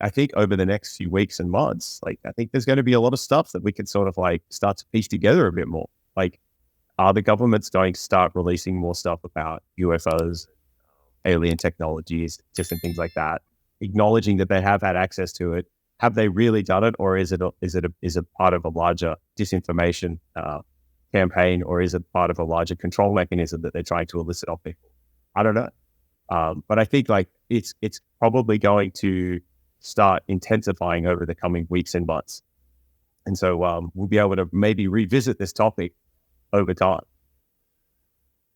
I think over the next few weeks and months, like I think there's going to be a lot of stuff that we can sort of like start to piece together a bit more. Like, are the governments going to start releasing more stuff about UFOs, alien technologies, different things like that, acknowledging that they have had access to it? Have they really done it, or is it part of a larger disinformation campaign, or is it part of a larger control mechanism that they're trying to elicit on people? I don't know, but I think like it's probably going to start intensifying over the coming weeks and months, and so we'll be able to maybe revisit this topic over time.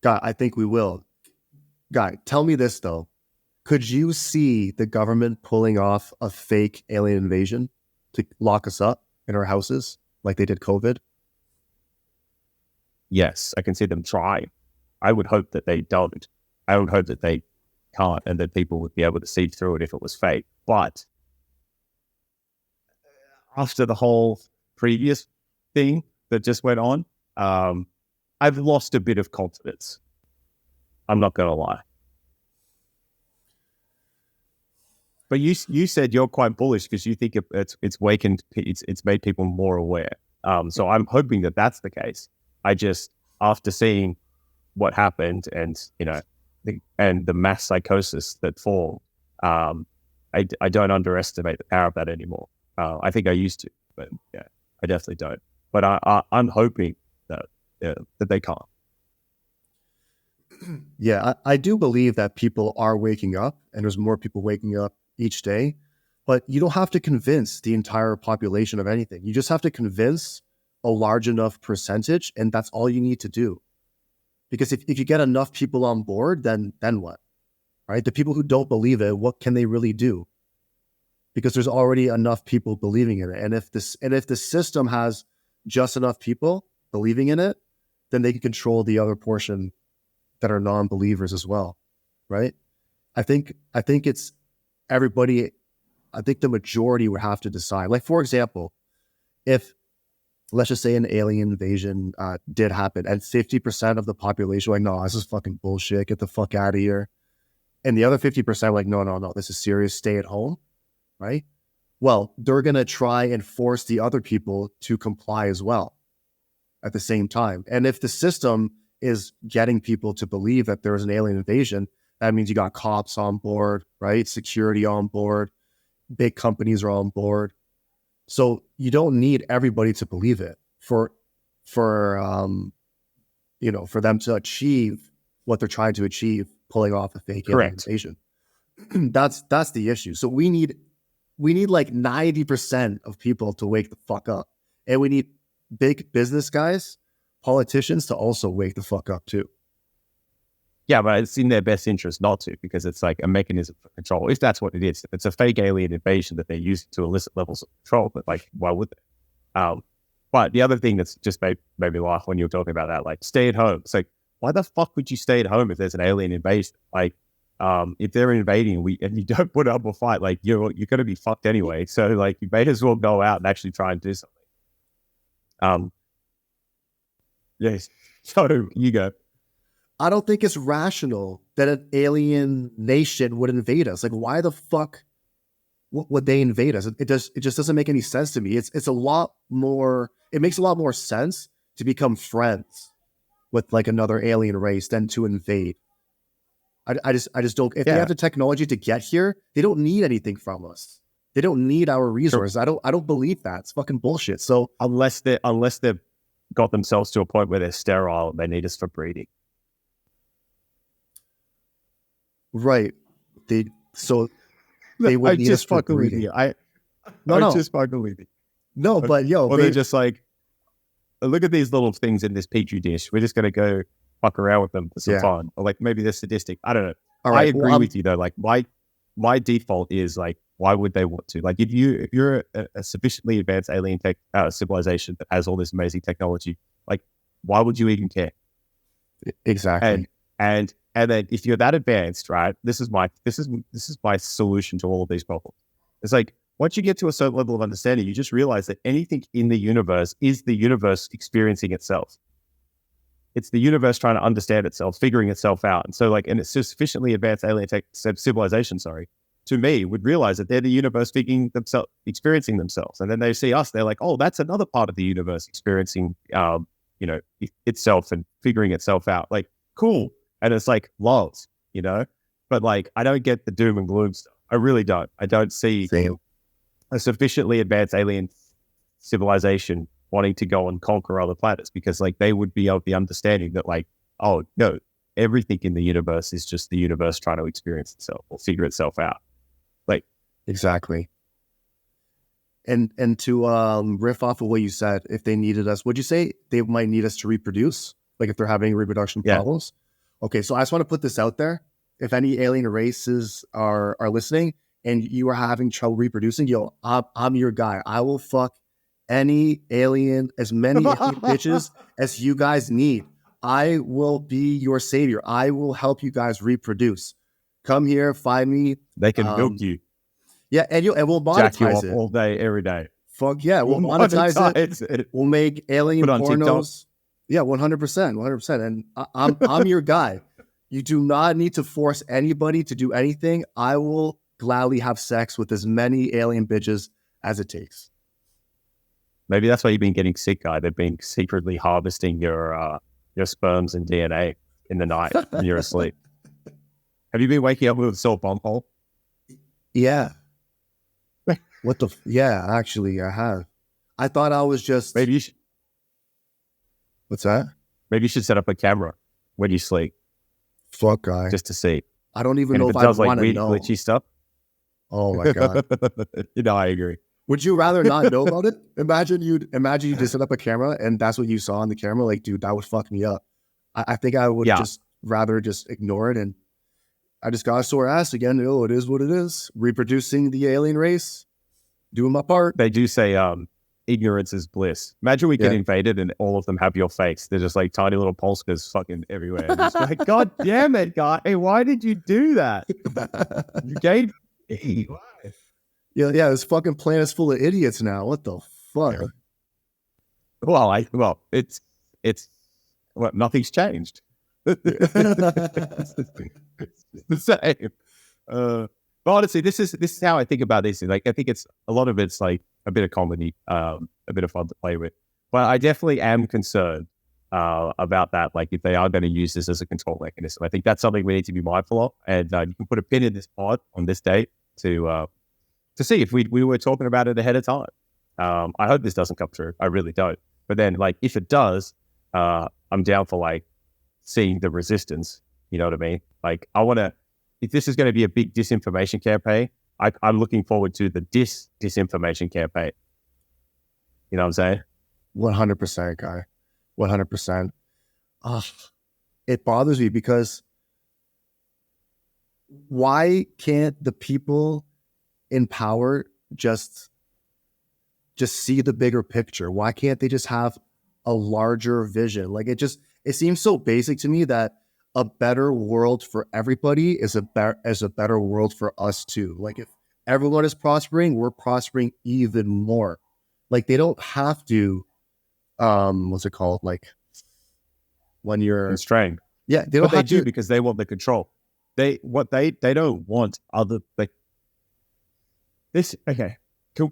Guy, I think we will. Guy, tell me this though. Could you see the government pulling off a fake alien invasion to lock us up in our houses like they did COVID? Yes, I can see them try. I would hope that they don't. I would hope that they can't and that people would be able to see through it if it was fake. But after the whole previous thing that just went on, I've lost a bit of confidence. I'm not going to lie. But you said you're quite bullish because you think it's wakened, it's made people more aware. So I'm hoping that that's the case. I just, after seeing what happened and, you know, and the mass psychosis that formed, I don't underestimate the power of that anymore. I think I used to, but yeah, I definitely don't. But I'm hoping that they can't. Yeah, I do believe that people are waking up, and there's more people waking up each day, but you don't have to convince the entire population of anything. You just have to convince a large enough percentage, and that's all you need to do. Because if you get enough people on board, then what? Right? The people who don't believe it, what can they really do? Because there's already enough people believing in it. And if the system has just enough people believing in it, then they can control the other portion that are non-believers as well. Right? I think it's everybody. I think the majority would have to decide. Like, for example, if let's just say an alien invasion did happen and 50% of the population were like, no, this is fucking bullshit, get the fuck out of here. And the other 50% were like, no, this is serious, stay at home, right? Well, they're going to try and force the other people to comply as well at the same time. And if the system is getting people to believe that there is an alien invasion, that means you got cops on board, right? Security on board, big companies are on board. So you don't need everybody to believe it for them to achieve what they're trying to achieve, pulling off a fake alien invasion. That's the issue. So we need like 90% of people to wake the fuck up, and we need big business guys, politicians to also wake the fuck up too. Yeah, but it's in their best interest not to, because it's like a mechanism for control. If that's what it is, if it's a fake alien invasion that they're using to elicit levels of control, but like, why would they? But the other thing that's just made me laugh when you were talking about that, like, stay at home. It's like, why the fuck would you stay at home if there's an alien invasion? Like, if they're invading and you don't put up a fight, like you're going to be fucked anyway. So like, you may as well go out and actually try and do something. Yes. So you go. I don't think it's rational that an alien nation would invade us. Like, why the fuck would they invade us? It just doesn't make any sense to me. It's a lot more. It makes a lot more sense to become friends with like another alien race than to invade. I just don't. If they have the technology to get here, they don't need anything from us. They don't need our resources. Sure. I don't believe that. It's fucking bullshit. So unless they've got themselves to a point where they're sterile, they need us for breeding. Right. They would need us for breeding. I just fucking believe you. No, but they're just like, look at these little things in this petri dish. We're just gonna go fuck around with them for some fun, or like maybe they're sadistic. I don't know. All right, I agree with you though. Like my default is like, why would they want to? Like, if you're a sufficiently advanced alien tech civilization that has all this amazing technology, like, why would you even care? Exactly. And then if you're that advanced, right, this is my solution to all of these problems. It's like, once you get to a certain level of understanding, you just realize that anything in the universe is the universe experiencing itself. It's the universe trying to understand itself, figuring itself out. And so like, and it's a sufficiently advanced alien tech civilization, to me, would realize that they're the universe experiencing themselves. And then they see us, they're like, oh, that's another part of the universe experiencing, itself and figuring itself out. Like, cool. And it's like love, but like, I don't get the doom and gloom stuff. I really don't. I don't see a sufficiently advanced alien civilization wanting to go and conquer other planets, because like they would be of the understanding that like, oh no, everything in the universe is just the universe trying to experience itself or figure itself out. Like, exactly. And to riff off of what you said, if they needed us, would you say they might need us to reproduce? Like if they're having reproduction problems? Okay, so I just want to put this out there. If any alien races are listening and you are having trouble reproducing, I'm your guy. I will fuck any alien, as many alien bitches as you guys need. I will be your savior. I will help you guys reproduce. Come here, find me. They can milk you. Yeah, and we'll monetize Jack you it off all day, every day. Fuck yeah, we'll monetize it. We'll make alien pornos. Yeah, 100%. And I'm your guy. You do not need to force anybody to do anything. I will gladly have sex with as many alien bitches as it takes. Maybe that's why you've been getting sick, guy. They've been secretly harvesting your sperms and DNA in the night when you're asleep. Have you been waking up with a sore bum hole? Yeah. Yeah, actually, I have. I thought I was just... Maybe you should... What's that? Maybe you should set up a camera when you sleep. Fuck, guy. Just to see. I don't even know if I want to know. Does like weird glitchy stuff. Oh my God. I agree. Would you rather not know about it? Imagine you just set up a camera and that's what you saw on the camera. Like, dude, that would fuck me up. I think I would just rather just ignore it. And I just got a sore ass again. Oh, it is what it is. Reproducing the alien race. Doing my part. They do say ignorance is bliss. Imagine we get invaded and all of them have your face. They're just like tiny little polskers fucking everywhere. And just like, God damn it, guy. Hey, why did you do that? You gave me. Why? Yeah, this fucking planet's full of idiots now. What the fuck? Well, it's nothing's changed. It's the same. But honestly, this is how I think about this. Like, I think it's a lot of it's like a bit of comedy, a bit of fun to play with. But I definitely am concerned about that. Like, if they are going to use this as a control mechanism, I think that's something we need to be mindful of. And you can put a pin in this pod on this date to see if we were talking about it ahead of time. I hope this doesn't come true. I really don't. But then, like, if it does, I'm down for like seeing the resistance. You know what I mean? Like, I want to. If this is going to be a big disinformation campaign, I'm looking forward to the disinformation campaign. You know what I'm saying? 100%, guy. 100%. It bothers me because why can't the people in power just see the bigger picture? Why can't they just have a larger vision? Like, it seems so basic to me that a better world for everybody is a better world for us too. Like, if everyone is prospering, we're prospering even more. Like, they don't have to, what's it called? Like, when you're constrained. Yeah, they don't but have they do to, because they want the control. They don't want other, like, this. Okay, can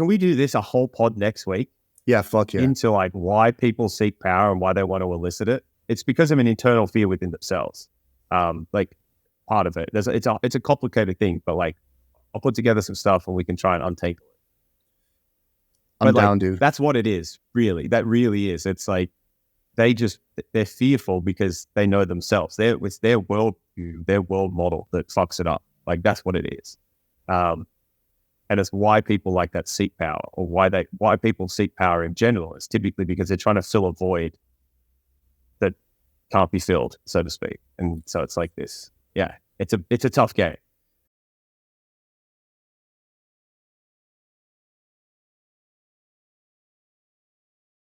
we do this a whole pod next week? Yeah, fuck yeah. Into like why people seek power and why they want to elicit it. It's because of an internal fear within themselves. Like, part of it. It's a complicated thing, but like, I'll put together some stuff and we can try and untangle it. I'm down, dude. That's what it is, really. That really is. It's like they're fearful because they know themselves. It's their world view, their world model that fucks it up. Like, that's what it is. And it's why people like that seek power, or why people seek power in general. It's typically because they're trying to fill a void that can't be filled, so to speak. And so it's like this. Yeah, it's a tough game.